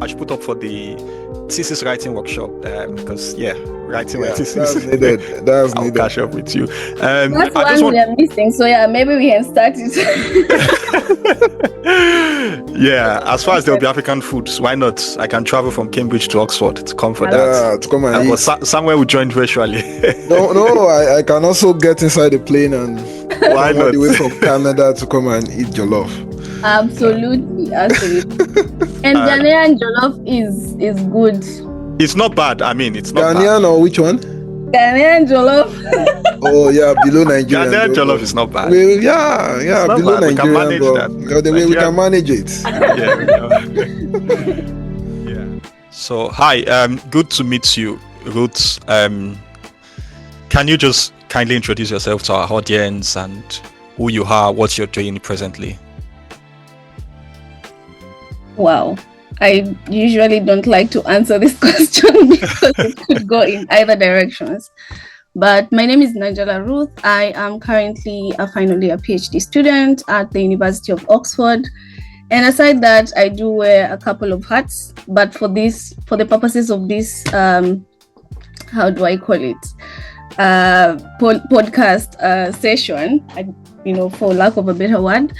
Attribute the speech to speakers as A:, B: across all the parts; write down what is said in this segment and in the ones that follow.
A: I should put up for the thesis writing workshop because writing my thesis.
B: That's needed. That's
A: I'll
B: needed.
A: catch up with you.
C: That's one we are missing. So maybe we can start it.
A: Yeah, as far as there'll be African foods, why not? I can travel from Cambridge to Oxford to come for that.
B: To come and eat.
A: Somewhere we join virtually.
B: No, I can also get inside the plane and
A: why
B: come all
A: not?
B: the way from Canada to come and eat jollof.
C: Absolutely. And Ghanaian jollof is good.
A: It's not bad. I mean, it's not
B: Ghanaian
A: bad.
B: or which one?
C: Ghanaian jollof.
B: Oh yeah, below Nigerian.
A: Ghanaian jollof is not bad.
B: Well, yeah, below
A: bad.
B: Nigerian. We can manage it.
A: Yeah. So hi, good to meet you, Ruth. Can you just kindly introduce yourself to our audience and who you are, what you're doing presently?
C: Wow. I usually don't like to answer this question because it could go in either directions. But my name is Nanjala Ruth. I am currently a final year PhD student at the University of Oxford. And aside that, I do wear a couple of hats. But for the purposes of this, how do I call it? Podcast session, for lack of a better word,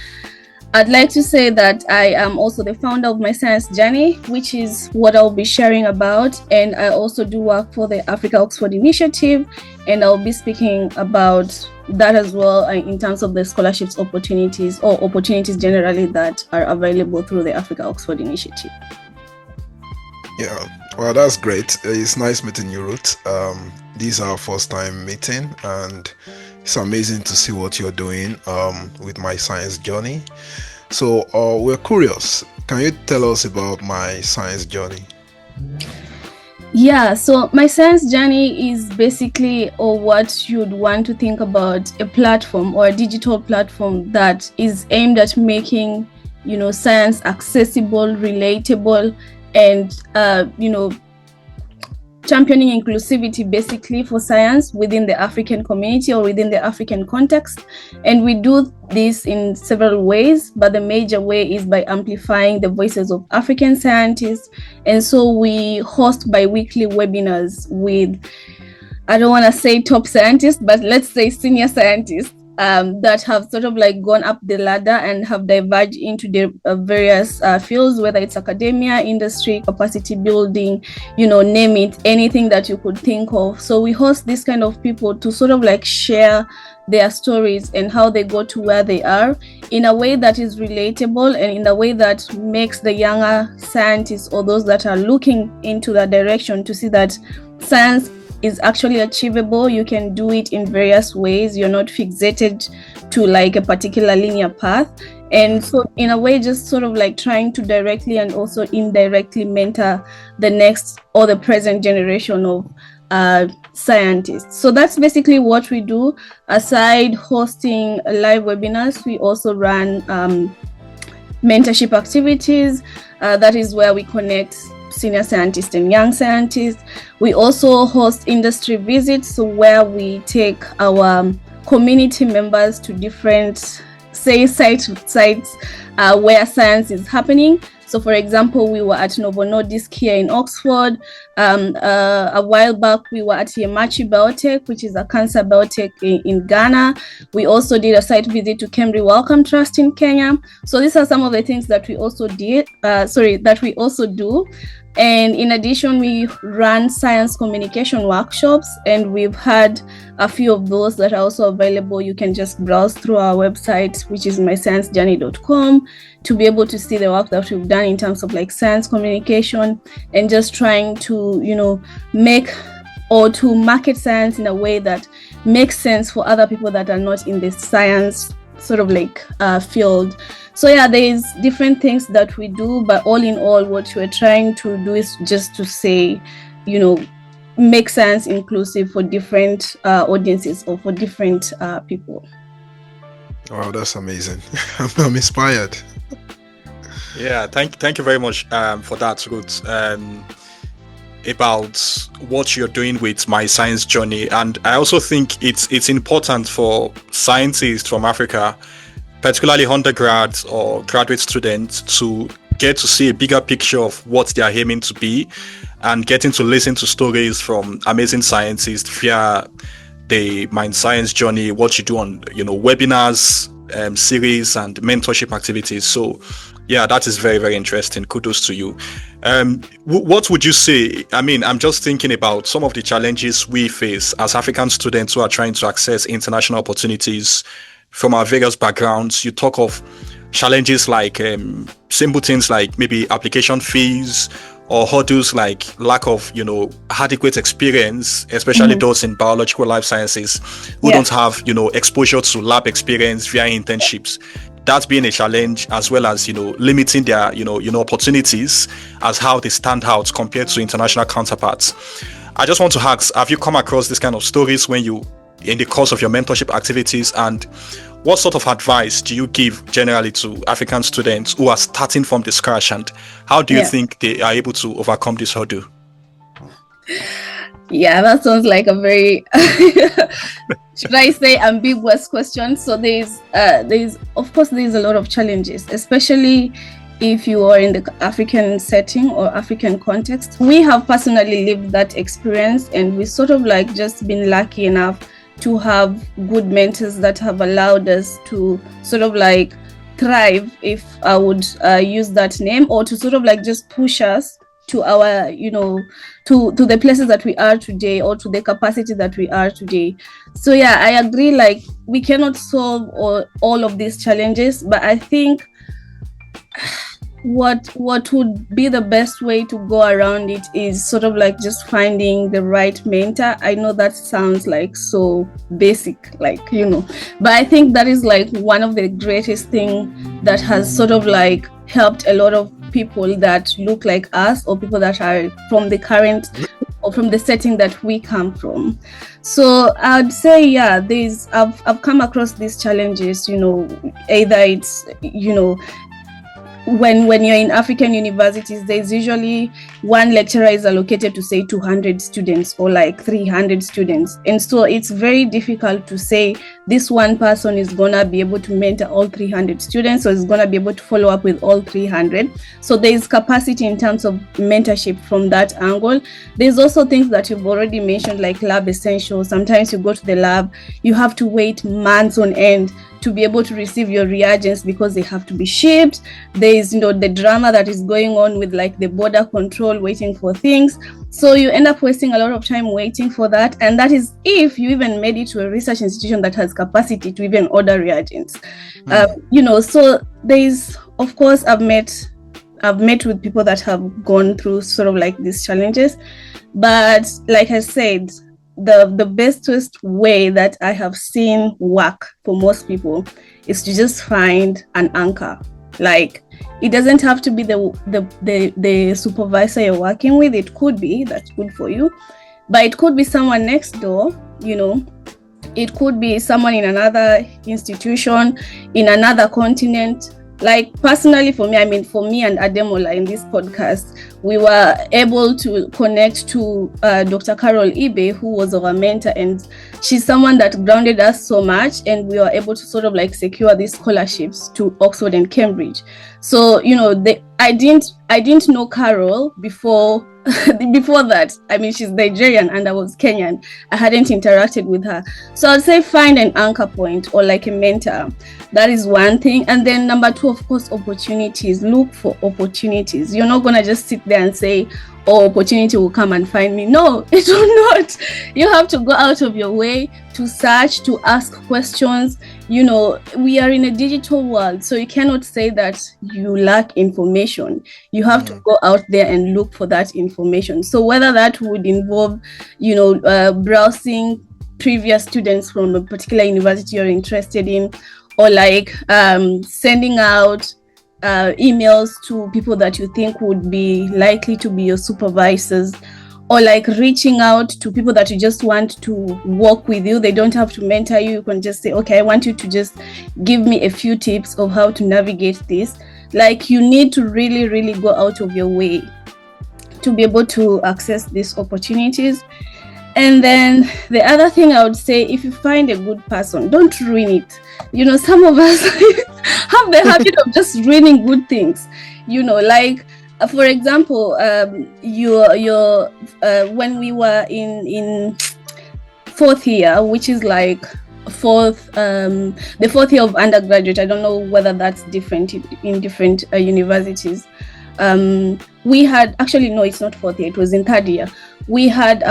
C: I'd like to say that I am also the founder of My Science Journey, which is what I'll be sharing about. And I also do work for the African Oxford Initiative, and I'll be speaking about that as well in terms of the scholarships opportunities or opportunities generally that are available through the African Oxford Initiative.
B: Yeah, well, that's great. It's nice meeting you, Ruth. This is our first time meeting, and it's amazing to see what you're doing with My Science Journey. So we're curious. Can you tell us about My Science Journey?
C: Yeah, so My Science Journey is basically what you'd want to think about, a platform or a digital platform that is aimed at making, science accessible, relatable, and, championing inclusivity basically for science within the African community or within the African context. And we do this in several ways, but the major way is by amplifying the voices of African scientists. And so we host bi-weekly webinars with, I don't want to say top scientists, but let's say senior scientists that have sort of gone up the ladder and have diverged into the various fields, whether it's academia, industry, capacity building, name it, anything that you could think of. So we host this kind of people to sort of share their stories and how they got to where they are in a way that is relatable and in a way that makes the younger scientists or those that are looking into that direction to see that science is actually achievable. You can do it in various ways. You're not fixated to a particular linear path. And so in a way, just sort of trying to directly and also indirectly mentor the next or the present generation of scientists. So that's basically what we do. Aside hosting live webinars, we also run mentorship activities. That is where we connect senior scientists and young scientists. We also host industry visits, so where we take our community members to different, sites where science is happening. So for example, we were at Novo Nordisk here in Oxford. A while back, we were at Yemachi Biotech, which is a cancer biotech in Ghana. We also did a site visit to Kemri Wellcome Trust in Kenya. So these are some of the things that we also do. And in addition, we run science communication workshops, and we've had a few of those that are also available. You can just browse through our website, which is mysciencejourney.com, to be able to see the work that we've done in terms of science communication and just trying to, make or to market science in a way that makes sense for other people that are not in the science sort of field. So yeah, there's different things that we do, but all in all, what we're trying to do is just to say, make science inclusive for different audiences or for different people.
B: Wow, that's amazing. I'm inspired.
A: Yeah, thank you very much for that, Ruth. About what you're doing with My Science Journey, and I also think it's important for scientists from Africa, particularly undergrads or graduate students, to get to see a bigger picture of what they are aiming to be, and getting to listen to stories from amazing scientists via the Mind Science Journey, what you do on, webinars, series and mentorship activities. So yeah, that is very, very interesting. Kudos to you. What would you say? I mean, I'm just thinking about some of the challenges we face as African students who are trying to access international opportunities from our various backgrounds. You talk of challenges like simple things like maybe application fees, or hurdles like lack of, adequate experience, especially those in biological life sciences who don't have, exposure to lab experience via internships. That's been a challenge, as well as, limiting their, opportunities as how they stand out compared to international counterparts. I just want to ask, have you come across this kind of stories in the course of your mentorship activities, and what sort of advice do you give generally to African students who are starting from the scratch, and how do you think they are able to overcome this hurdle?
C: Yeah, that sounds like a very, should I say, ambiguous question. So there's of course, there's a lot of challenges, especially if you are in the African setting or African context. We have personally lived that experience, and we sort of like just been lucky enough to have good mentors that have allowed us to sort of like thrive, if I would use that name, or to sort of like just push us to our, to the places that we are today, or to the capacity that we are today. So yeah, I agree, like we cannot solve all of these challenges, but I think what would be the best way to go around it is sort of like just finding the right mentor. I know that sounds like so basic, like, but I think that is like one of the greatest thing that has sort of like helped a lot of people that look like us, or people that are from the current or from the setting that we come from. So I'd say, yeah, I've come across these challenges, either it's, when you're in African universities, there's usually one lecturer is allocated to say 200 students or like 300 students. And so it's very difficult to say this one person is going to be able to mentor all 300 students, or is going to be able to follow up with all 300. So there's capacity in terms of mentorship from that angle. There's also things that you've already mentioned, like lab essentials. Sometimes you go to the lab, you have to wait months on end to be able to receive your reagents because they have to be shipped. There's, the drama that is going on with like the border control, waiting for things. So you end up wasting a lot of time waiting for that. And that is if you even made it to a research institution that has capacity to even order reagents. So there's, of course, I've met with people that have gone through sort of like these challenges. But like I said, the bestest way that I have seen work for most people is to just find an anchor. Like, it doesn't have to be the supervisor you're working with. It could be, that's good for you, but it could be someone next door, it could be someone in another institution, in another continent. Like personally for me and Ademola in this podcast, we were able to connect to Dr. Carol Ibe, who was our mentor, and she's someone that grounded us so much, and we were able to sort of like secure these scholarships to Oxford and Cambridge. So, I didn't know Carol before that. She's Nigerian and I was Kenyan. I hadn't interacted with her. So I'd say find an anchor point or like a mentor. That is one thing. And then number two, of course, opportunities. Look for opportunities. You're not going to just sit there and say, opportunity will come and find me. No, it will not. You have to go out of your way to search, to ask questions. We are in a digital world, so you cannot say that you lack information. You have to go out there and look for that information. So whether that would involve, browsing previous students from a particular university you're interested in, or like sending out emails to people that you think would be likely to be your supervisors, or like reaching out to people that you just want to work with you. They don't have to mentor you. You can just say, okay, I want you to just give me a few tips of how to navigate this. Like, you need to really, really go out of your way to be able to access these opportunities. And then the other thing I would say, if you find a good person, don't ruin it. Some of us have the habit of just ruining good things. like for example, when we were in fourth year, which is like the fourth year of undergraduate. I don't know whether that's different in different universities. We had, actually no, it's not fourth year, it was in third year. We had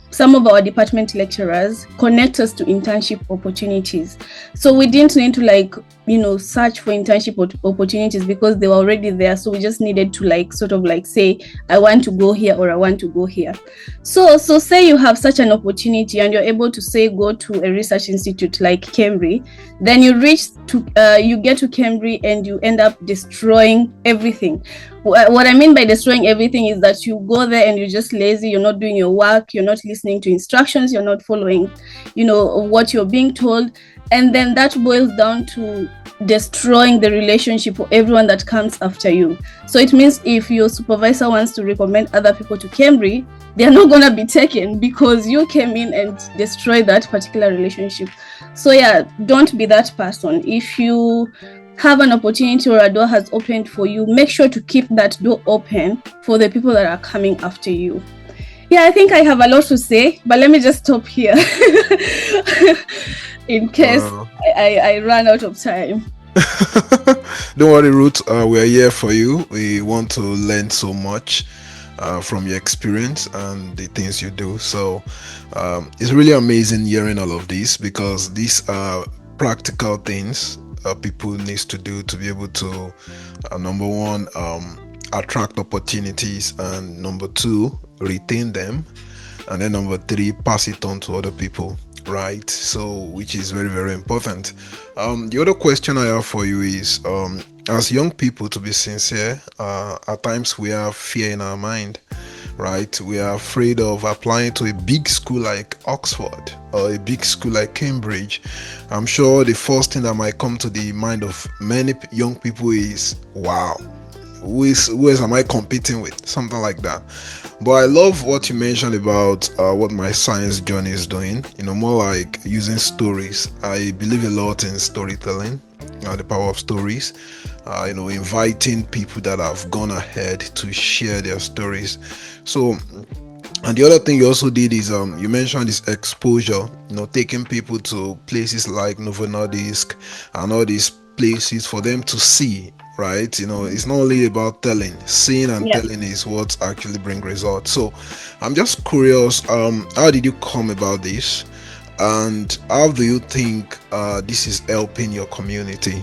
C: some of our department lecturers connect us to internship opportunities. So we didn't need to search for internship opportunities because they were already there. So we just needed to say, I want to go here or I want to go here. So say you have such an opportunity and you're able to say, go to a research institute like Cambridge, then you get to Cambridge and you end up destroying everything. What I mean by destroying everything is that you go there and you're just lazy, you're not doing your work, you're not listening to instructions, you're not following, what you're being told. And then that boils down to destroying the relationship for everyone that comes after you. So it means if your supervisor wants to recommend other people to Cambridge, they're not going to be taken because you came in and destroyed that particular relationship. So yeah, don't be that person. If you have an opportunity or a door has opened for you, make sure to keep that door open for the people that are coming after you. Yeah, I think I have a lot to say, but let me just stop here in case I run out of time.
B: Don't worry, Ruth. We are here for you. We want to learn so much from your experience and the things you do. So it's really amazing hearing all of this, because these are practical things people needs to do to be able to number one, attract opportunities, and number two, retain them, and then number three, pass it on to other people, right? So which is very, very important. The other question I have for you is, as young people, to be sincere, at times we have fear in our mind, right? We are afraid of applying to a big school like Oxford or a big school like Cambridge. I'm sure the first thing that might come to the mind of many young people is, wow, who am I competing with? Something like that. But I love what you mentioned about what my science journey is doing, more like using stories. I believe a lot in storytelling, the power of stories, inviting people that have gone ahead to share their stories. So, and the other thing you also did is you mentioned this exposure, taking people to places like Novo Nordisk and all these places for them to see, right? It's not only about telling. Seeing and telling is what actually brings results. So I'm just curious, how did you come about this, and how do you think this is helping your community?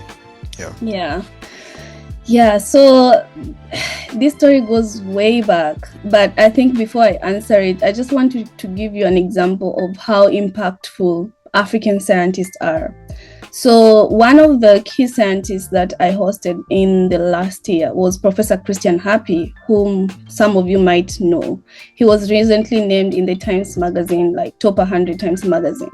C: So this story goes way back, but I think before I answer it, I just want to give you an example of how impactful African scientists are. So one of the key scientists that I hosted in the last year was Professor Christian Happy, whom some of you might know. He was recently named in the Times magazine, like top 100 Times magazine.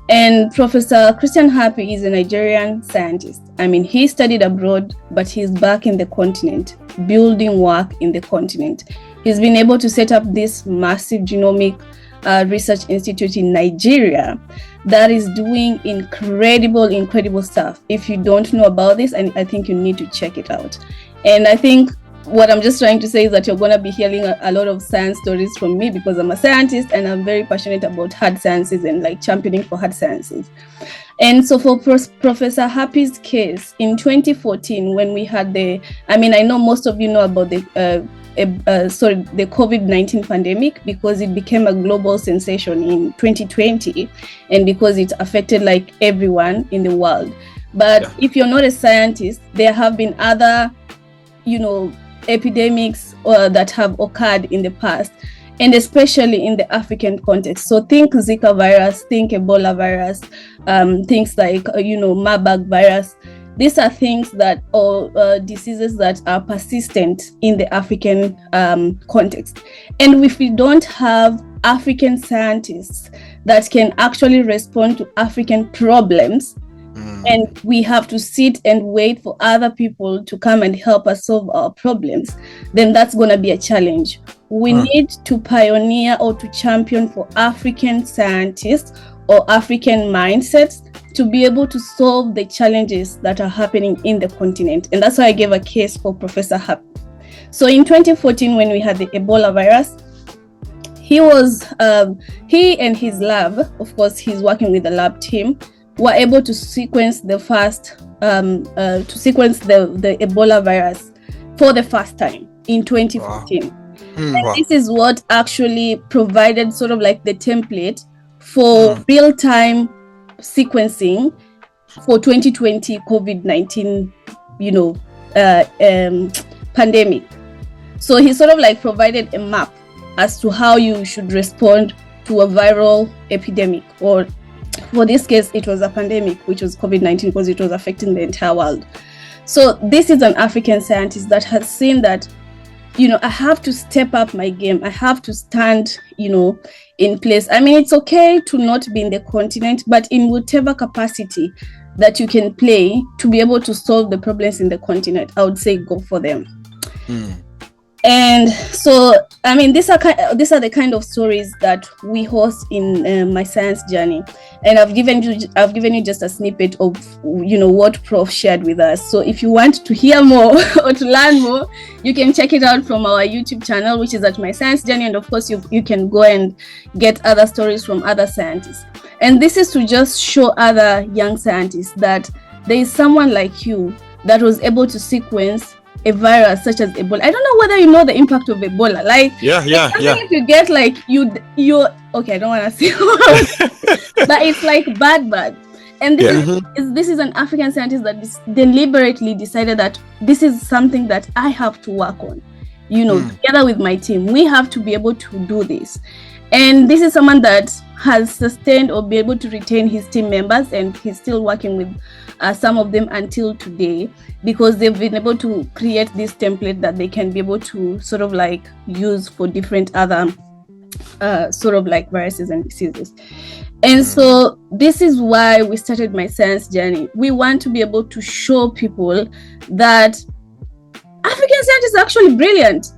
C: And Professor Christian Happy is a Nigerian scientist. I mean, he studied abroad, but he's back in the continent, building work in the continent. He's been able to set up this massive genomic research institute in Nigeria that is doing incredible stuff. If you don't know about this, and I think you need to check it out. And I think what I'm just trying to say is that you're going to be hearing a lot of science stories from me, because I'm a scientist and I'm very passionate about hard sciences and championing for hard sciences. And so for Professor Happy's case, in 2014, when we had I know most of you know about the COVID-19 pandemic, because it became a global sensation in 2020 and because it affected everyone in the world. But if you're not a scientist, there have been other, epidemics that have occurred in the past, and especially in the African context. So think Zika virus, think Ebola virus, things like, Marburg virus. These are things that, or diseases that are persistent in the African context. And if we don't have African scientists that can actually respond to African problems, and we have to sit and wait for other people to come and help us solve our problems, then that's going to be a challenge. We need to pioneer or to champion for African scientists or African mindsets to be able to solve the challenges that are happening in the continent. And that's why I gave a case for Professor Happy. So in 2014, when we had the Ebola virus, he and his lab, of course, he's working with the lab team, were able to sequence the Ebola virus for the first time in 2014. Wow. And this is what actually provided sort of like the template for real-time sequencing for 2020 COVID-19, pandemic. So he sort of like provided a map as to how you should respond to a viral epidemic, or for this case, it was a pandemic, which was COVID-19, because it was affecting the entire world. So this is an African scientist that has seen that, I have to step up my game. I have to stand, in place. I mean, it's okay to not be in the continent, but in whatever capacity that you can play to be able to solve the problems in the continent, I would say go for them. And so, I mean, these are the kind of stories that we host in my science journey. And I've given you just a snippet of, what Prof shared with us. So if you want to hear more or to learn more, you can check it out from our YouTube channel, which is at My Science Journey. And of course, you can go and get other stories from other scientists. And this is to just show other young scientists that there is someone like you that was able to sequence a virus such as Ebola. I don't know whether you know the impact of Ebola. If you get like you okay, I don't want to say but it's like bad. And this is an African scientist that deliberately decided that this is something that I have to work on. Together with my team, we have to be able to do this. And this is someone that has sustained or be able to retain his team members, and he's still working with some of them until today, because they've been able to create this template that they can be able to sort of like use for different other sort of like viruses and diseases. And so this is why we started My Science Journey. We want to be able to show people that African scientists are actually brilliant.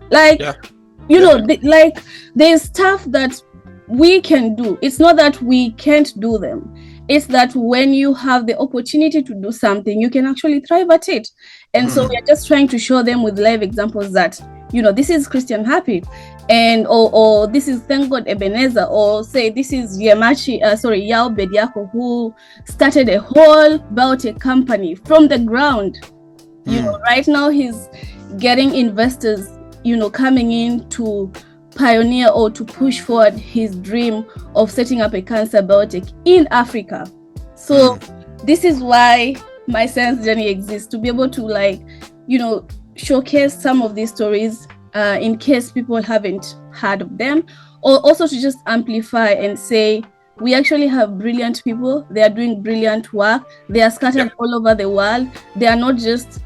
C: There's stuff that we can do. It's not that we can't do them. It's that when you have the opportunity to do something, you can actually thrive at it. And so we're just trying to show them with live examples that, this is Christian Happy, and or this is Thank God Ebenezer, or say this is Yao Bediako, who started a whole biotech company from the ground. Right now he's getting investors, coming in to pioneer or to push forward his dream of setting up a cancer biotech in Africa. So this is why My Science Journey exists, to be able to showcase some of these stories in case people haven't heard of them, or also to just amplify and say, we actually have brilliant people. They are doing brilliant work. They are scattered all over the world. They are not just,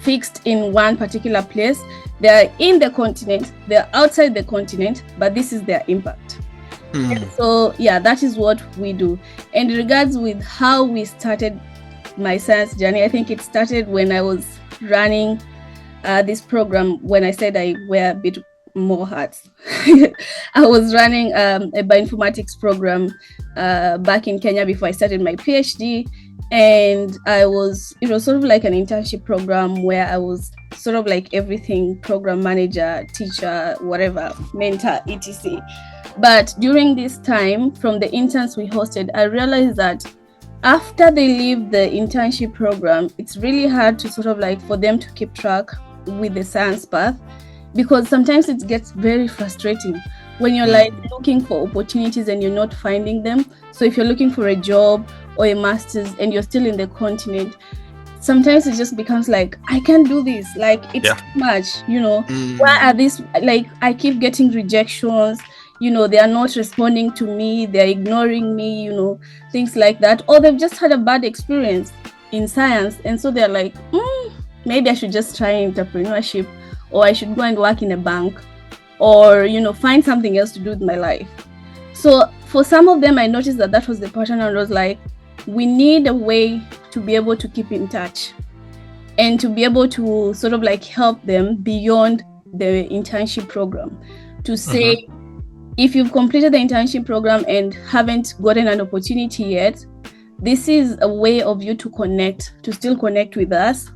C: fixed in one particular place. They are in the continent, they are outside the continent, but this is their impact. And so, that is what we do. And in regards with how we started My Science Journey, I think it started when I was running this program. When I said I wear a bit more hats, I was running a bioinformatics program back in Kenya before I started my PhD. And it was sort of like an internship program where I was sort of like everything: program manager, teacher, whatever, mentor, etc. But during this time, from the interns we hosted, I realized that after they leave the internship program, it's really hard to sort of like for them to keep track with the science path, because sometimes it gets very frustrating when you're like looking for opportunities and you're not finding them. So if you're looking for a job or a master's and you're still in the continent, sometimes it just becomes like, I can't do this, like it's too much, why are these, like I keep getting rejections, they are not responding to me, they're ignoring me, things like that, or they've just had a bad experience in science, and so they're like, maybe I should just try entrepreneurship, or I should go and work in a bank, or find something else to do with my life. So for some of them, I noticed that was the pattern, and I was like, we need a way to be able to keep in touch and to be able to sort of like help them beyond the internship program, to say, if you've completed the internship program and haven't gotten an opportunity yet, this is a way of you to still connect with us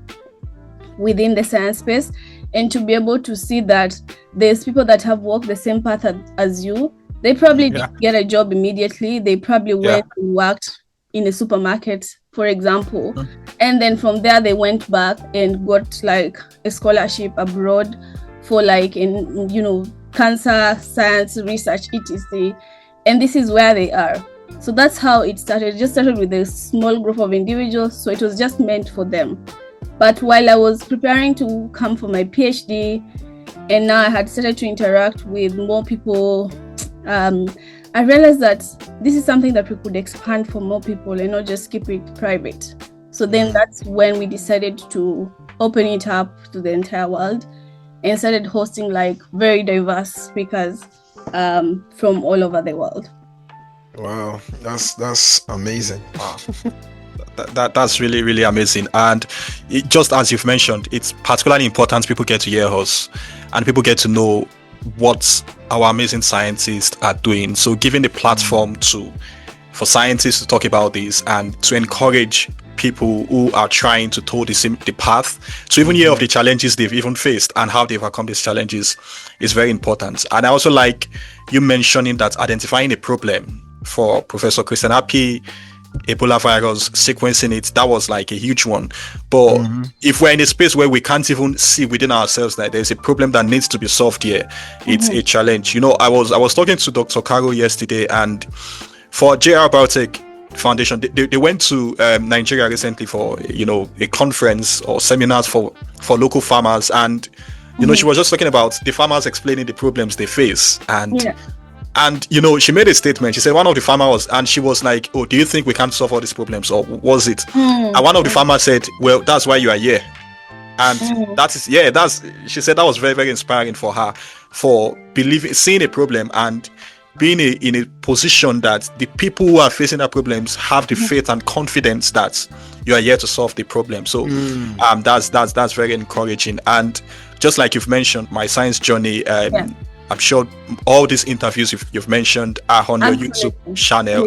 C: within the science space, and to be able to see that there's people that have walked the same path as you. They probably didn't get a job immediately. They probably went and worked in a supermarket, for example. And then from there, they went back and got like a scholarship abroad for like, cancer science research, etc. And this is where they are. So that's how it started. It just started with a small group of individuals. So it was just meant for them. But while I was preparing to come for my PhD, and now I had started to interact with more people, I realized that this is something that we could expand for more people and not just keep it private. So then that's when we decided to open it up to the entire world and started hosting like very diverse speakers from all over the world.
B: Wow, that's amazing.
A: Wow. That's really, really amazing. And just as you've mentioned, it's particularly important people get to hear us and people get to know what our amazing scientists are doing. So giving the platform for scientists to talk about this and to encourage people who are trying to toe the path to even hear of the challenges they've even faced and how they've overcome these challenges is very important. And I also like you mentioning that identifying a problem for Professor Christian Happy, Ebola virus, sequencing it, that was like a huge one. But if we're in a space where we can't even see within ourselves that there's a problem that needs to be solved here, it's a challenge. I was talking to Dr. Carol yesterday, and for JR Biotech Foundation, they went to Nigeria recently for a conference or seminars for local farmers, and she was just talking about the farmers explaining the problems they face, and she made a statement. She said one of the farmers and she was like, "Oh, do you think we can't solve all these problems, or was it?" And one of the farmers said, "Well, that's why you are here." And she said that was very, very inspiring for her, for seeing a problem and being in a position that the people who are facing their problems have the faith and confidence that you are here to solve the problem. So that's very encouraging. And just like you've mentioned, my science journey, I'm sure all these interviews you've mentioned are on your YouTube channel,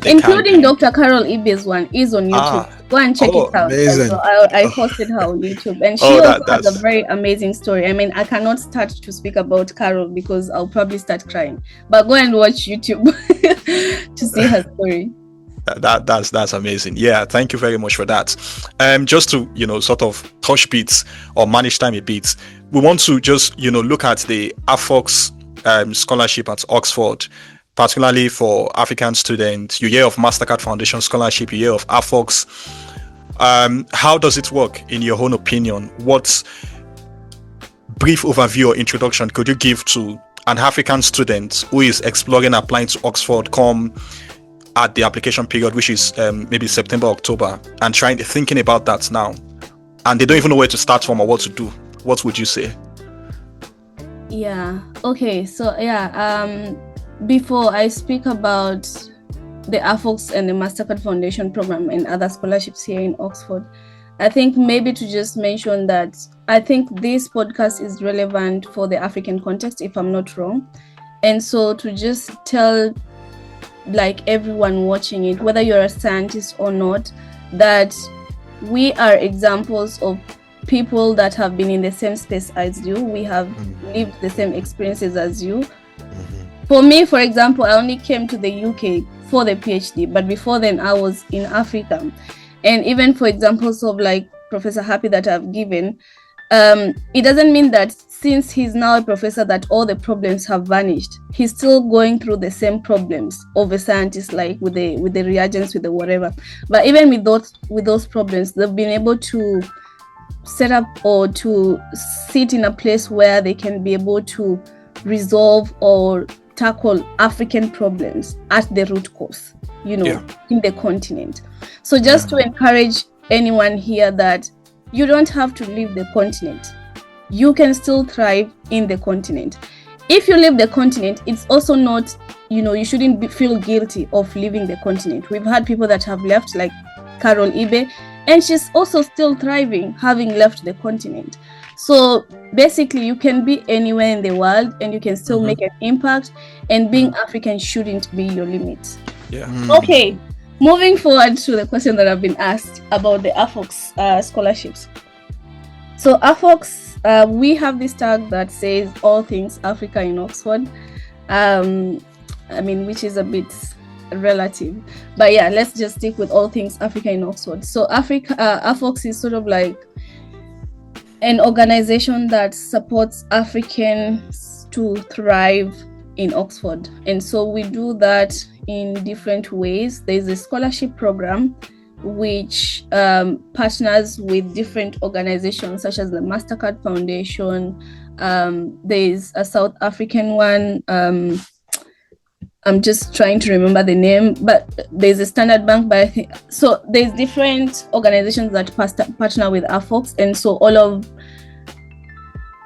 C: including Dr. Carol Ibe's one is on YouTube. Go and check it out.
B: Amazing.
C: So I posted her on YouTube, and she also has a very amazing story. I mean, I cannot start to speak about Carol because I'll probably start crying. But go and watch YouTube to see her story.
A: That's amazing. Yeah, thank you very much for that. Just to sort of touch bits or manage time a bit, we want to just look at the AfOx scholarship at Oxford, particularly for African students. You hear of Mastercard Foundation scholarship, you hear of AfOx. How does it work in your own opinion? What brief overview or introduction could you give to an African student who is exploring applying to Oxford come at the application period, which is maybe September, October, and thinking about that now, and they don't even know where to start from or what to do? What would you say?
C: Okay, so before I speak about the AfOx and the Mastercard Foundation program and other scholarships here in Oxford, I think maybe to just mention that I think this podcast is relevant for the African context, if I'm not wrong. And so to just tell like everyone watching it, whether you're a scientist or not, that we are examples of people that have been in the same space as you. We have lived the same experiences as you. For me, for example, I only came to the UK for the PhD, but before then I was in Africa. And even for examples of like Professor Happy that I've given, it doesn't mean that since he's now a professor that all the problems have vanished. He's still going through the same problems of a scientist, like with the reagents, with the whatever. But even with those problems, they've been able to set up or to sit in a place where they can be able to resolve or tackle African problems at the root cause, in the continent. So just to encourage anyone here that you don't have to leave the continent. You can still thrive in the continent. If you leave the continent, it's also not, you shouldn't feel guilty of leaving the continent. We've had people that have left, like Carol Ibe, and she's also still thriving, having left the continent. So basically, you can be anywhere in the world and you can still make an impact, and being African shouldn't be your limit.
A: Yeah.
C: Okay, moving forward to the question that I've been asked about the AfOx scholarships. So AfOx, we have this tag that says all things Africa in Oxford. Which is a bit relative, but yeah, let's just stick with all things Africa in Oxford. So AfOx is sort of like an organization that supports Africans to thrive in Oxford, and so we do that in different ways. There's a scholarship program which partners with different organizations such as the Mastercard Foundation. There's a South African one. I'm just trying to remember the name, but there's a Standard Bank. But I think so. There's different organizations that partner with AfOx, and so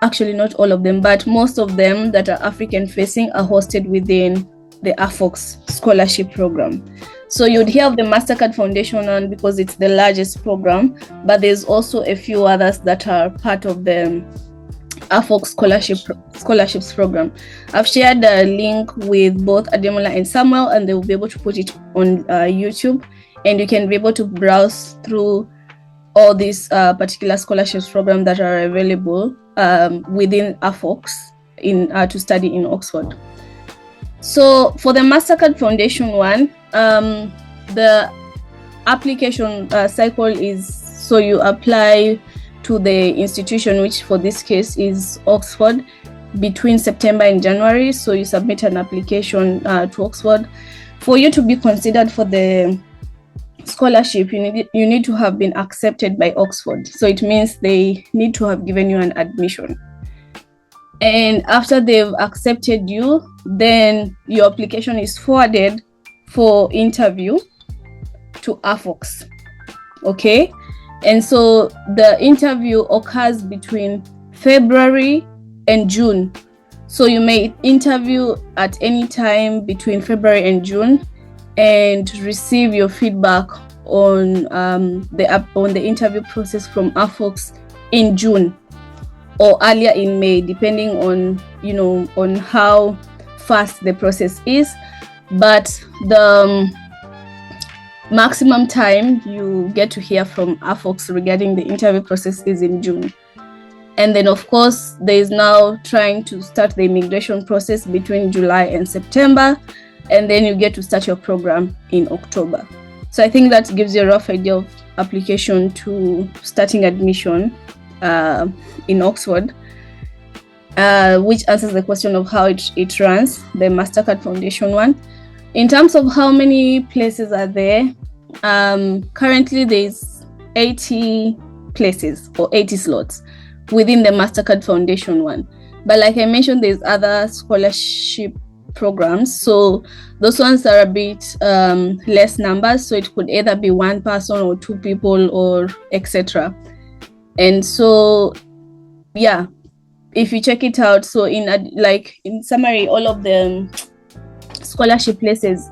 C: actually not all of them, but most of them that are African facing are hosted within the AfOx scholarship program. So you'd hear of the Mastercard Foundation one because it's the largest program, but there's also a few others that are part of the AfOx scholarships program. I've shared a link with both Ademola and Samuel, and they will be able to put it on YouTube, and you can be able to browse through all these particular scholarships programs that are available within AfOx to study in Oxford. So for the Mastercard Foundation one, the application cycle is, so you apply to the institution, which for this case is Oxford, between September and January. So you submit an application to Oxford. For you to be considered for the scholarship, you need to have been accepted by Oxford. So it means they need to have given you an admission. And after they've accepted you, then your application is forwarded for interview to AfOx. Okay? And so the interview occurs between February and June. So you may interview at any time between February and June and receive your feedback on the interview process from AfOx in June or earlier in May, depending on how fast the process is. But the maximum time you get to hear from AfOx regarding the interview process is in June. And then, of course, there is now trying to start the immigration process between July and September, and then you get to start your program in October. So I think that gives you a rough idea of application to starting admission in Oxford, which answers the question of how it runs, the Mastercard Foundation one. In terms of how many places are there, currently there's 80 places or 80 slots within the Mastercard Foundation one. But like I mentioned, there's other scholarship programs. So those ones are a bit less numbers. So it could either be one person or two people or etc. And so, yeah, if you check it out, so in summary, all of the scholarship places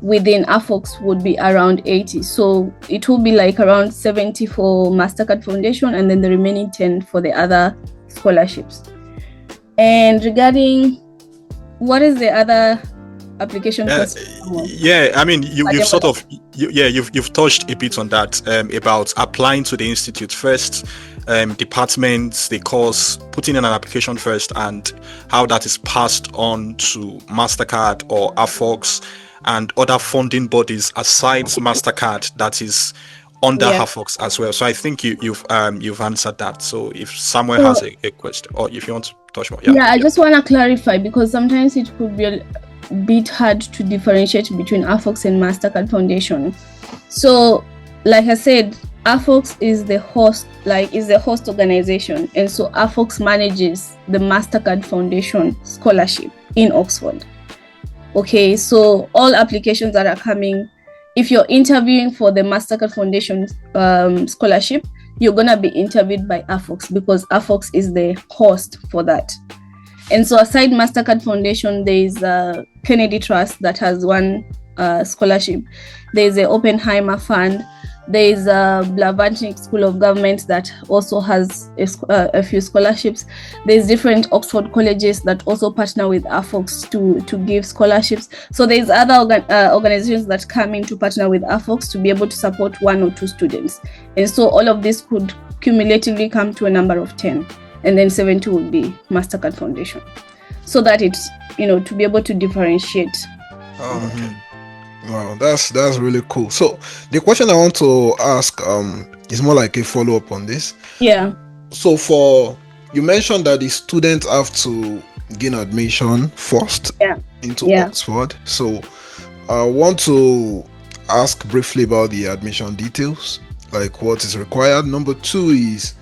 C: within AfOx would be around 80. So it will be like around 70 for Mastercard Foundation and then the remaining 10 for the other scholarships. And regarding what is the other application process?
A: Yeah, I mean, you've sort of you've touched a bit on that about applying to the institute first, departments, the course, putting in an application first, and how that is passed on to Mastercard or AfOx and other funding bodies aside Mastercard that is under AfOx as well. So I think you've answered that. So if Samuel has a question, or if you want to touch more,
C: I just want to clarify, because sometimes it could be a bit hard to differentiate between AfOx and Mastercard Foundation. So like I said, AfOx is the host organization, and so AfOx manages the Mastercard Foundation scholarship in Oxford. Okay, so all applications that are coming, if you're interviewing for the Mastercard Foundation scholarship, you're gonna be interviewed by AfOx because AfOx is the host for that. And so aside Mastercard Foundation, there's a Kennedy Trust that has one scholarship. There's the Oppenheimer Fund. There is a Blavatnik School of Government that also has a few scholarships. There's different Oxford colleges that also partner with AfOx to give scholarships. So there's other organizations that come in to partner with AfOx to be able to support 1 or 2 students. And so all of this could cumulatively come to a number of 10. And then 70 would be Mastercard Foundation. So that it's, to be able to differentiate.
B: Oh, okay. Wow, that's really cool. So the question I want to ask is more like a follow-up on this.
C: Yeah.
B: So you mentioned that the students have to gain admission first into Oxford. So I want to ask briefly about the admission details, like what is required. Number 2 is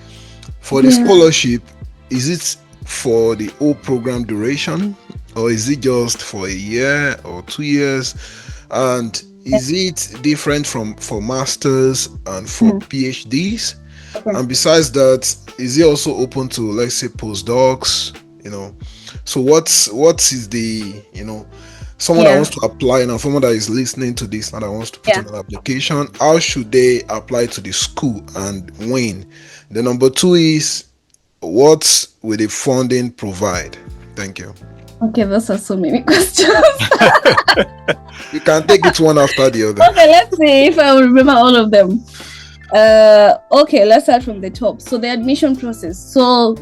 B: for the scholarship, is it for the whole program duration, or is it just for a year or 2 years? And is it different for masters and for PhDs? Okay. And besides that, is it also open to, let's say, postdocs? So what is the someone that wants to apply now, someone that is listening to this and that wants to put in an application, how should they apply to the school and when? The number 2 is, what will the funding provide? Thank you.
C: Okay, those are so many questions.
B: You can take it one after the other.
C: Okay, let's see if I will remember all of them. Okay, let's start from the top. So the admission process. So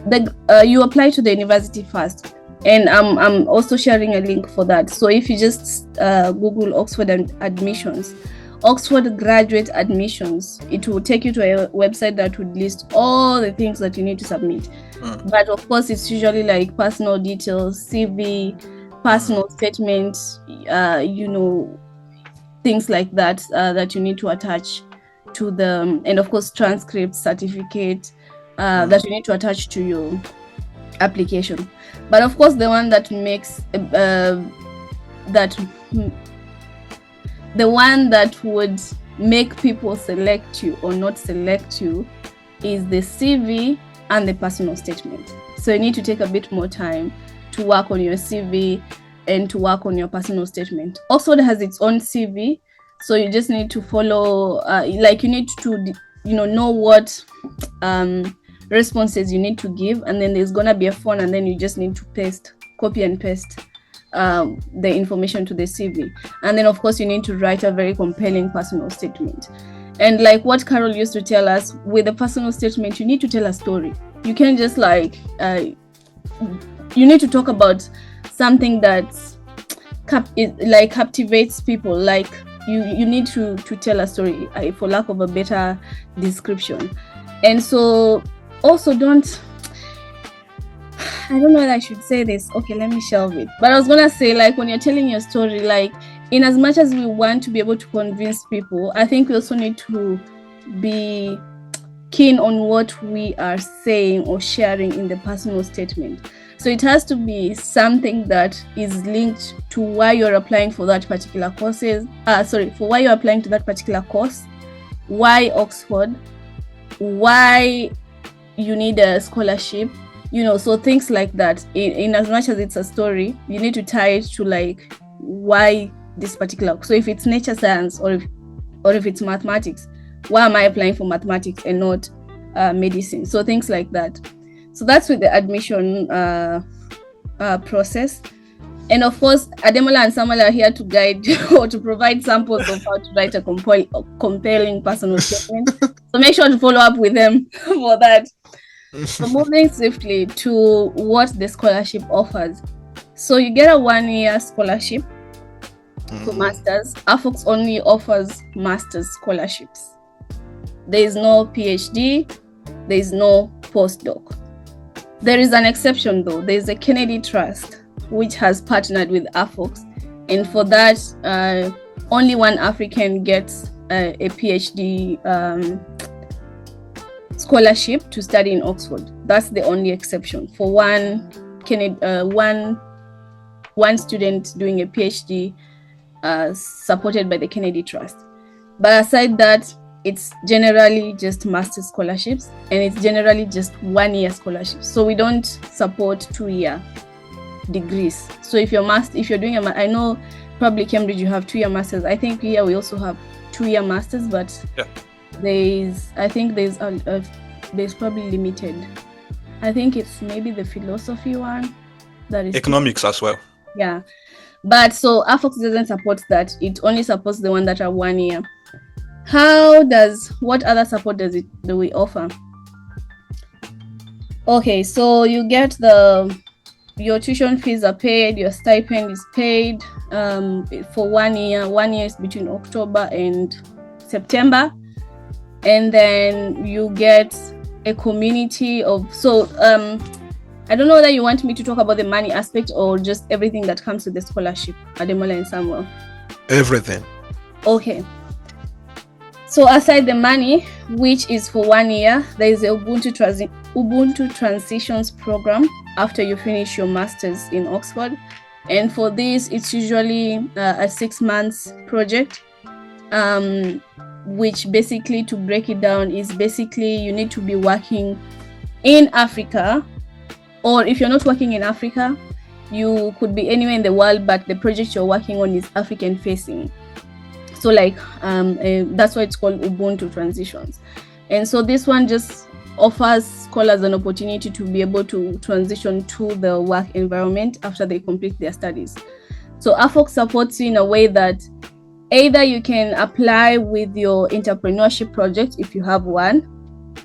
C: you apply to the university first, and I'm also sharing a link for that. So if you just Google Oxford admissions, Oxford graduate admissions, it will take you to a website that would list all the things that you need to submit. But of course, it's usually like personal details, CV, personal statement, things like that that you need to attach to the, and of course, transcript, certificate that you need to attach to your application. But of course, the one that makes the one that would make people select you or not select you is the CV and the personal statement. So you need to take a bit more time to work on your CV and to work on your personal statement. Oxford has its own CV, so you just need to follow, you need to, know what responses you need to give, and then there's gonna be a phone, and then you just need to copy and paste the information to the CV. And then of course you need to write a very compelling personal statement. And like what Carol used to tell us, with a personal statement, you need to tell a story. You can't just you need to talk about something that captivates people. Like you need to tell a story, for lack of a better description. And so also I don't know if I should say this. Okay, let me shelve it. But I was gonna say, like, when you're telling your story, like, in as much as we want to be able to convince people, I think we also need to be keen on what we are saying or sharing in the personal statement. So it has to be something that is linked to why you're applying for that particular for why you're applying to that particular course, why Oxford, why you need a scholarship, so things like that. In as much as it's a story, you need to tie it to like why this particular. So if it's nature science or if it's mathematics, why am I applying for mathematics and not medicine? So things like that. So that's with the admission process. And of course, Ademola and Samuel are here to guide or to provide samples of how to write a compelling personal statement. So make sure to follow up with them for that. So moving swiftly to what the scholarship offers. So you get a 1-year scholarship for masters. AfOx only offers masters scholarships. There is no PhD, there is no postdoc. There is an exception though. There is a Kennedy Trust which has partnered with AfOx, and for that only one African gets a PhD scholarship to study in Oxford. That's the only exception for one student doing a PhD supported by the Kennedy Trust. But aside that, it's generally just master's scholarships, and it's generally just 1-year scholarships. So we don't support 2-year degrees. So if you're doing I know probably Cambridge you have 2-year masters. I think here we also have 2-year masters, but There's probably limited. I think it's maybe the philosophy one that is
A: economics as well.
C: Yeah, but so AfOx doesn't support that. It only supports the one that are 1 year. What other support do we offer? Okay, so you get your tuition fees are paid, your stipend is paid for 1 year. 1 year is between October and September, and then you get a community of I don't know whether you want me to talk about the money aspect or just everything that comes with the scholarship, Ademola and Samuel.
B: Everything.
C: Okay. So aside the money, which is for 1 year, there is the Ubuntu Transitions program after you finish your master's in Oxford. And for this, it's usually a 6 months project, which basically, to break it down, is basically you need to be working in Africa, or if you're not working in Africa, you could be anywhere in the world, but the project you're working on is African facing. So that's why it's called Ubuntu Transitions. And so this one just offers scholars an opportunity to be able to transition to the work environment after they complete their studies. So AfOx supports you in a way that either you can apply with your entrepreneurship project if you have one.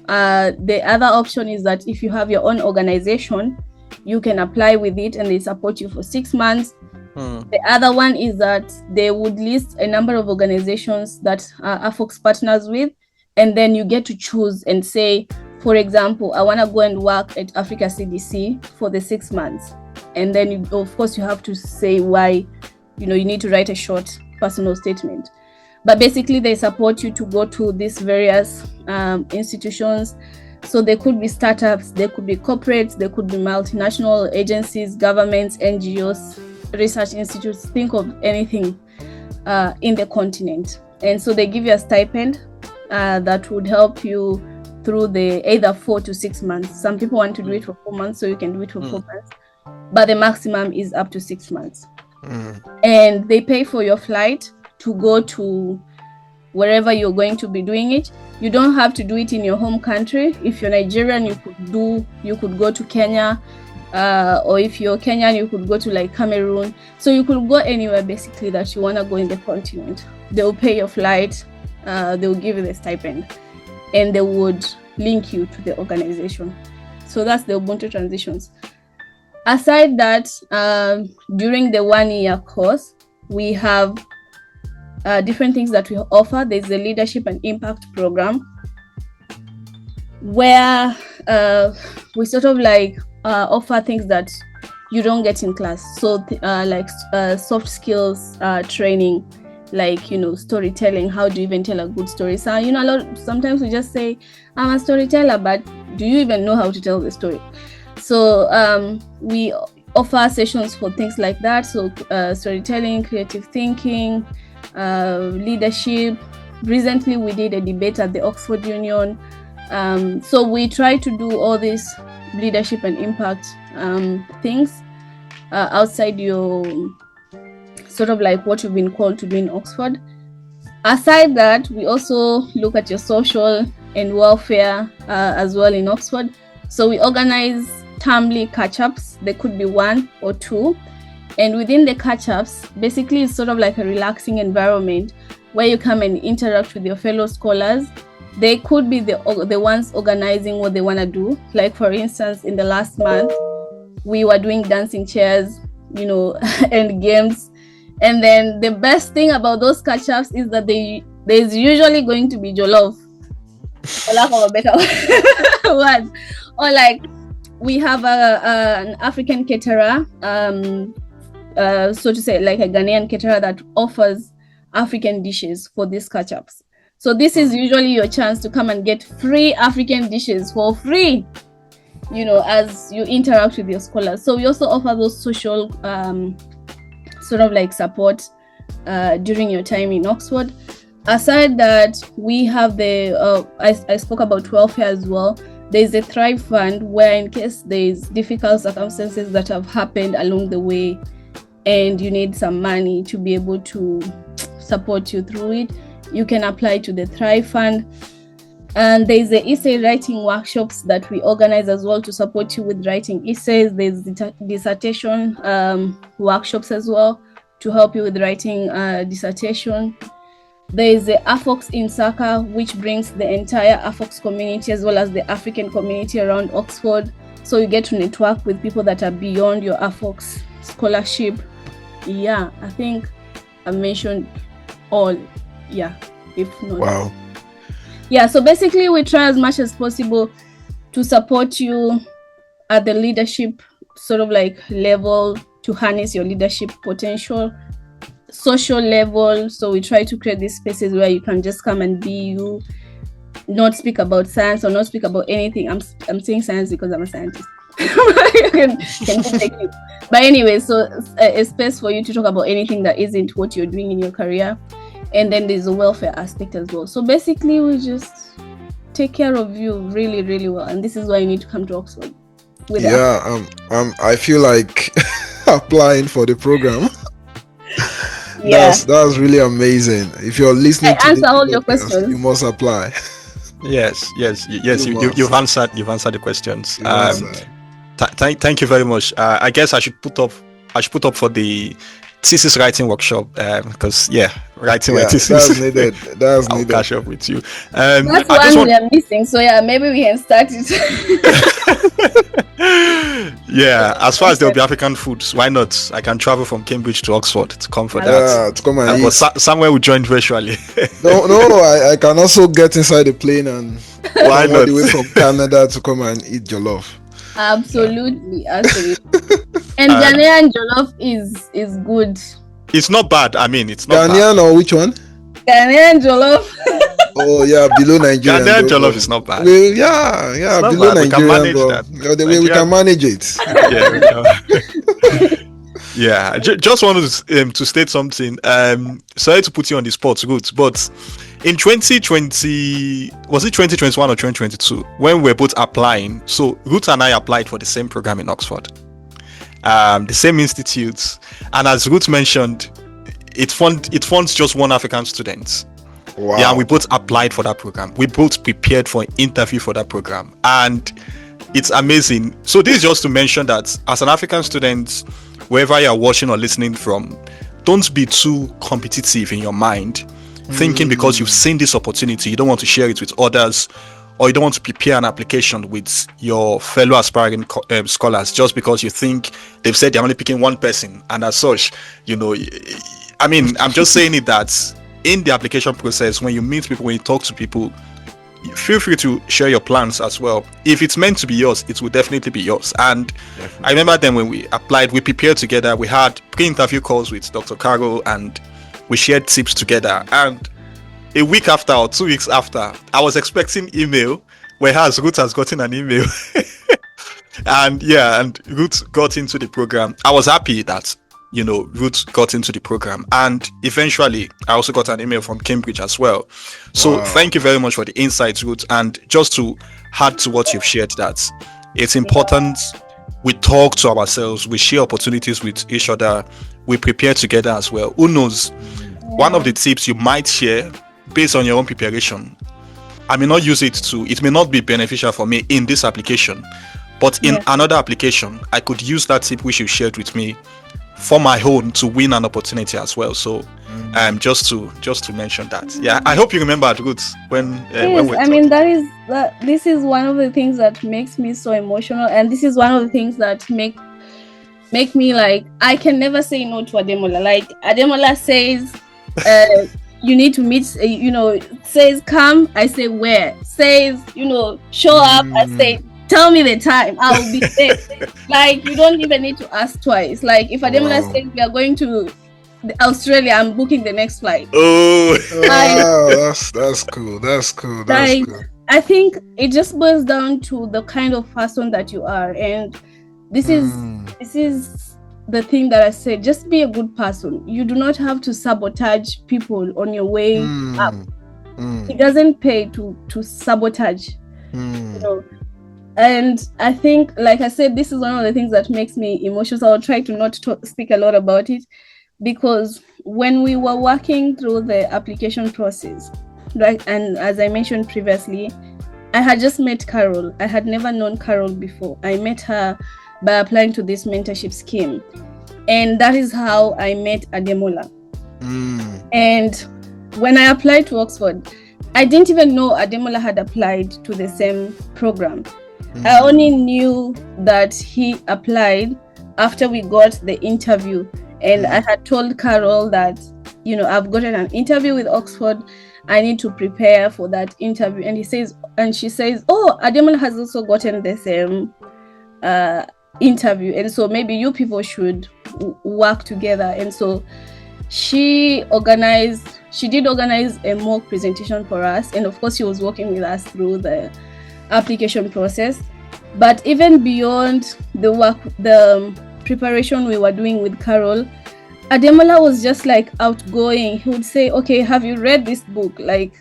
C: The other option is that if you have your own organization, you can apply with it and they support you for 6 months. The other one is that they would list a number of organizations that AfOx partners with, and then you get to choose and say, for example, I want to go and work at Africa CDC for the 6 months. And then, of course, you have to say why, you need to write a short personal statement. But basically, they support you to go to these various institutions. So there could be startups, there could be corporates, there could be multinational agencies, governments, NGOs, research institutes, think of anything in the continent. And so they give you a stipend that would help you through the either 4 to 6 months. Some people want to do it for 4 months, so you can do it for 4 months. But the maximum is up to 6 months. And they pay for your flight to go to wherever you're going to be doing it. You don't have to do it in your home country. If you're Nigerian, you could go to Kenya, or if you're Kenyan, you could go to Cameroon. So you could go anywhere basically that you want to go in the continent. They'll pay your flight, they'll give you the stipend, and they would link you to the organization. So that's the Ubuntu Transitions. Aside that, during the 1 year course, we have different things that we offer. There's the Leadership and Impact program, where we sort of offer things that you don't get in class. So soft skills training, storytelling. How do you even tell a good story? So sometimes we just say, I'm a storyteller, but do you even know how to tell the story? So we offer sessions for things like that. So storytelling, creative thinking, leadership. Recently we did a debate at the Oxford Union. So we try to do all these leadership and impact things outside your sort of what you've been called to do in Oxford. Aside that, we also look at your social and welfare as well in Oxford. So we organize termly catch-ups. There could be 1 or 2. And within the catch-ups, basically it's sort of like a relaxing environment where you come and interact with your fellow scholars. They could be the ones organizing what they want to do. Like, for instance, in the last month, we were doing dancing chairs, and games. And then the best thing about those catch-ups is that there's usually going to be jollof, for lack of a better word. Or we have an African caterer, so to say, like a Ghanaian caterer that offers African dishes for these catch-ups. So this is usually your chance to come and get free African dishes for free, as you interact with your scholars. So we also offer those social sort of support during your time in Oxford. Aside that, we have I spoke about welfare as well. There's a Thrive Fund where in case there's difficult circumstances that have happened along the way and you need some money to be able to support you through it, you can apply to the Thrive Fund. And there's the essay writing workshops that we organize as well to support you with writing essays. There's dissertation workshops as well to help you with writing dissertation. There is the AfOx in Saka, which brings the entire AfOx community as well as the African community around Oxford. So you get to network with people that are beyond your AfOx scholarship. Yeah, I think I mentioned all. Yeah, if not.
B: Wow.
C: Yeah, so basically we try as much as possible to support you at the leadership sort of like level, to harness your leadership potential, social level. So we try to create these spaces where you can just come and be you, not speak about science or not speak about anything. I'm saying science because I'm a scientist. can take you. But anyway, so a space for you to talk about anything that isn't what you're doing in your career. And then there's a welfare aspect as well. So basically we just take care of you really, really well. And this is why you need to come to Oxford.
B: I feel like applying for the program.
C: Yeah.
B: That's really amazing. If you're listening to
C: answer all your questions,
B: you must apply.
A: Yes. You've answered the questions. Thank you very much. I guess I should put up for the thesis writing workshop because writing my thesis.
B: That's needed.
A: I'll catch up with you.
C: That's one we are missing. So maybe we can start it.
A: Yeah, as far as there'll be African foods, why not? I can travel from Cambridge to Oxford to come for that.
B: To come and eat.
A: Somewhere we joined virtually.
B: No, I can also get inside the plane and
A: why not?
B: All the way from Canada to come and eat jollof.
C: Absolutely. And Ghanaian jollof is good.
A: It's not bad. I mean, it's not
B: Ghanaian
A: bad.
B: Or which one?
C: Ghanaian jollof.
B: Oh yeah, below Nigerian.
A: Ghanaian jollof is not bad.
B: Well, below Nigerian. We can manage that. The way we can manage it.
A: Yeah. Just wanted to state something. Sorry to put you on the spot, Ruth, but in 2020, was it 2021 or 2022, when we were both applying? So Ruth and I applied for the same program in Oxford, the same institutes, and as Ruth mentioned, it funds just one African student.
B: Wow.
A: Yeah, and we both applied for that program. We both prepared for an interview for that program, and it's amazing. So this is just to mention that as an African student, wherever you're watching or listening from, don't be too competitive in your mind, thinking because you've seen this opportunity, you don't want to share it with others, or you don't want to prepare an application with your fellow aspiring scholars just because you think they've said they're only picking one person, and as such, I mean, I'm just saying it that in the application process, when you meet people, when you talk to people, feel free to share your plans as well. If it's meant to be yours, it will definitely be yours. And I remember then when we applied, we prepared together. We had pre-interview calls with Dr. Cargo and we shared tips together. And a week after or 2 weeks after, I was expecting email, whereas Ruth has gotten an email. and Ruth got into the program. I was happy that Ruth got into the program, and eventually I also got an email from Cambridge as well. So Thank you very much for the insights, Ruth. And just to add to what you've shared, that it's important we talk to ourselves, we share opportunities with each other, we prepare together as well. Who knows, one of the tips you might share based on your own preparation, I may not use it may not be beneficial for me in this application, but in another application I could use that tip which you shared with me for my own to win an opportunity as well. So just to mention that. Yeah, I hope you remember, Ruth, when
C: I mean, this is one of the things that makes me so emotional, and this is one of the things that make me like, I can never say no to Ademola. Like Ademola says you need to meet, says come, I say where, says show up, I say tell me the time, I will be there. Like, you don't even need to ask twice. Like, if Ademola says we are going to Australia, I'm booking the next flight.
B: That's cool. That's cool.
C: I think it just boils down to the kind of person that you are, and this is the thing that I said. Just be a good person. You do not have to sabotage people on your way up. It doesn't pay to sabotage. And I think, like I said, this is one of the things that makes me emotional. So I'll try to not speak a lot about it, because when we were working through the application process, like, and as I mentioned previously, I had just met Carol. I had never known Carol before. I met her by applying to this mentorship scheme. And that is how I met Ademola. And when I applied to Oxford, I didn't even know Ademola had applied to the same program. I only knew that he applied after we got the interview. And I had told Carol that, you know, I've gotten an interview with Oxford. I need to prepare for that interview. And she says, oh, Ademola has also gotten the same interview. And so maybe you people should work together. And so she did organize a mock presentation for us. And of course, she was working with us through the application process. But even beyond the work, the preparation we were doing with Carol, Ademola was just like outgoing. He would say, okay, have you read this book? Like,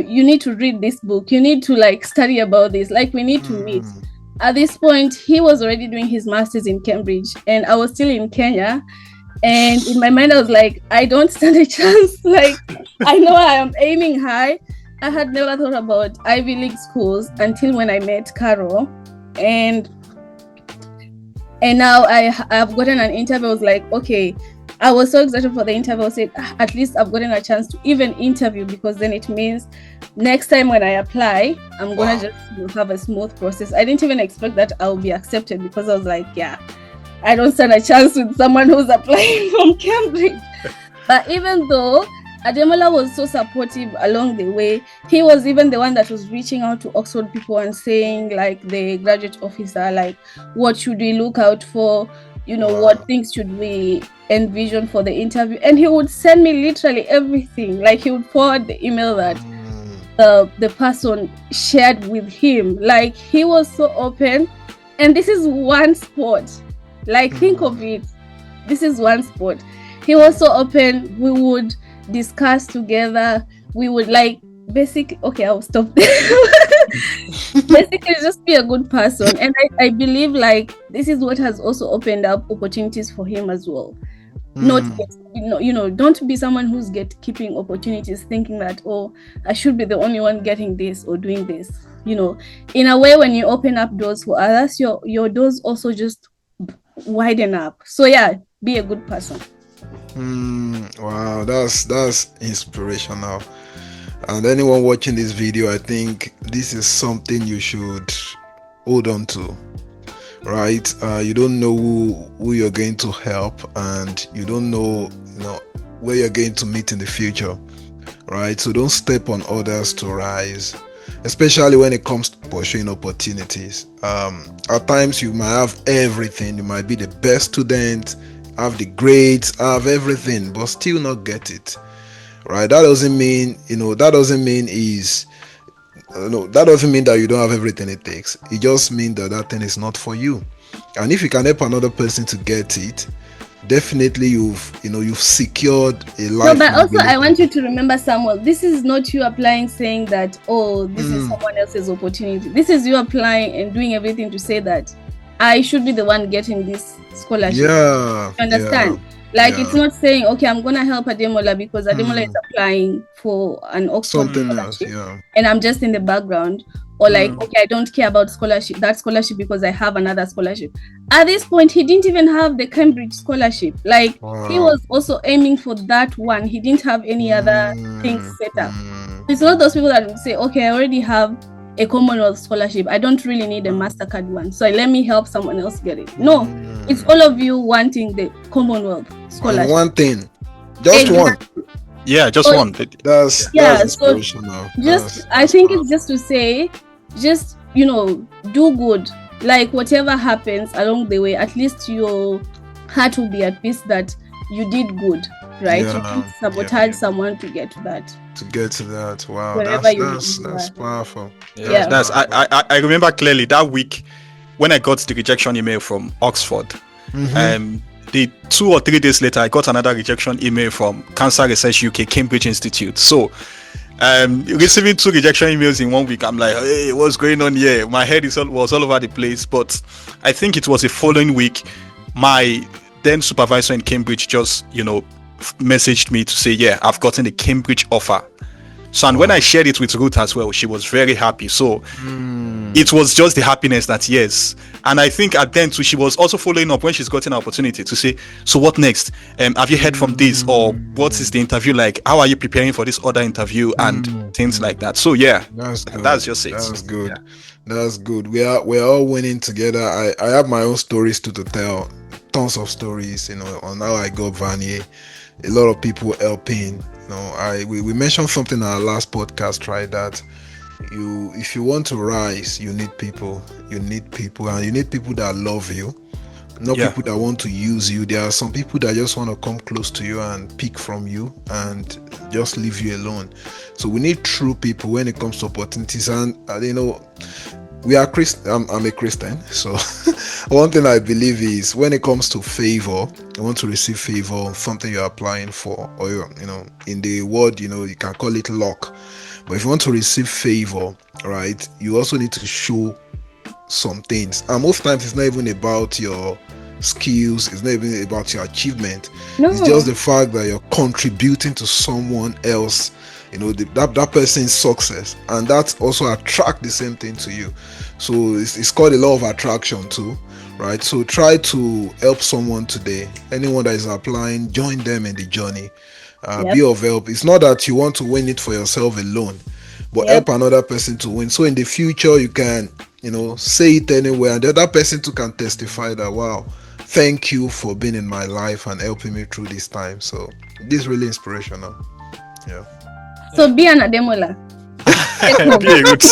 C: you need to read this book. You need to like study about this. Like, we need to meet. At this point, he was already doing his master's in Cambridge and I was still in Kenya. And in my mind, I was like, I don't stand a chance. Like, I know I am aiming high. I had never thought about Ivy League schools until when I met Carol. And now I've gotten an interview. I was like, okay, I was so excited for the interview. I said, at least I've gotten a chance to even interview, because then it means next time when I apply, I'm going to just have a smooth process. I didn't even expect that I'll be accepted, because I was like, yeah, I don't stand a chance with someone who's applying from Cambridge. But even though Ademola was so supportive along the way, he was even the one that was reaching out to Oxford people and saying, like, the graduate officer, like, what should we look out for? You know, what things should we envision for the interview? And he would send me literally everything. Like, he would forward the email that the person shared with him. Like, he was so open. And this is one spot. Like, think of it. This is one spot. He was so open. We would discuss together. We would like okay, I'll stop there. Basically just be a good person. And I believe like this is what has also opened up opportunities for him as well. Not don't be someone who's keeping opportunities thinking that, oh, I should be the only one getting this or doing this. You know, in a way, when you open up doors for others, your doors also just widen up. So yeah, be a good person.
B: Wow, that's inspirational. And anyone watching this video, I think this is something you should hold on to, right? You don't know who you're going to help, and you don't know, where you're going to meet in the future, right? So don't step on others to rise, especially when it comes to pursuing opportunities. At times you might have everything. You might be the best student, have the grades, have everything, but still not get it. Right? That doesn't mean, that doesn't mean that you don't have everything it takes. It just means that thing is not for you. And if you can help another person to get it, definitely you've secured a life.
C: No, but also I want you to remember, Samuel, this is not you applying saying that, oh, this is someone else's opportunity. This is you applying and doing everything to say that I should be the one getting this scholarship.
B: Yeah.
C: You understand?
B: Yeah.
C: Like, it's not saying, okay, I'm going to help Ademola because Ademola is applying for an Oxford scholarship, and I'm just in the background. Or like, okay, I don't care about that scholarship because I have another scholarship. At this point, he didn't even have the Cambridge scholarship. Like, he was also aiming for that one. He didn't have any other things set up. It's not those people that would say, okay, I already have a Commonwealth scholarship. I don't really need a Mastercard one. So let me help someone else get it. No, it's all of you wanting the Commonwealth scholarship.
B: One thing. Just one.
A: Yeah, just one.
B: That's inspirational.
C: I think it's just to say, just, do good. Like, whatever happens along the way, at least your heart will be at peace that you did good, right? You didn't sabotage someone to get to that.
B: Wow, that's powerful.
A: I remember clearly that week when I got the rejection email from Oxford. The 2 or 3 days later, I got another rejection email from Cancer Research UK, Cambridge Institute. So, receiving 2 rejection emails in 1 week, I'm like, hey, what's going on here? My head was all over the place. But I think it was the following week, my then supervisor in Cambridge just, messaged me to say, yeah, I've gotten a Cambridge offer. So, and when I shared it with Ruth as well, she was very happy. So it was just the happiness that, yes. And I think at then too, she was also following up when she's gotten an opportunity to say, so what next? Have you heard from this? Or what is the interview like? How are you preparing for this other interview? And things like that. So yeah, that's just it.
B: That's good. Yeah. That's good. We're all winning together. I have my own stories to tell. Tons of stories, on how I got Vanier. A lot of people helping. We mentioned something in our last podcast, right? That if you want to rise, you need people, and you need people that love you, not people that want to use you. There are some people that just want to come close to you and pick from you and just leave you alone. So we need true people when it comes to opportunities. And we are Christian. I'm a Christian, so one thing I believe is when it comes to favor, you want to receive favor on something you're applying for, or in the word, you can call it luck. But if you want to receive favor, right, you also need to show some things. And most times it's not even about your skills, it's not even about your achievement. No. It's just the fact that you're contributing to someone else, that person's success, and that also attract the same thing to you. So it's called a law of attraction too, right? So try to help someone today. Anyone that is applying, join them in the journey. Be of help. It's not that you want to win it for yourself alone, but help another person to win. So in the future you can say it anywhere, and the other person too can testify that, wow, thank you for being in my life and helping me through this time. So this is really inspirational. Yeah.
C: So be an Ademola.
A: Be a root.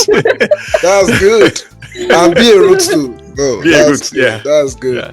B: That's good. And be a root too. No,
A: be a root.
B: Good. That's good.
A: Yeah.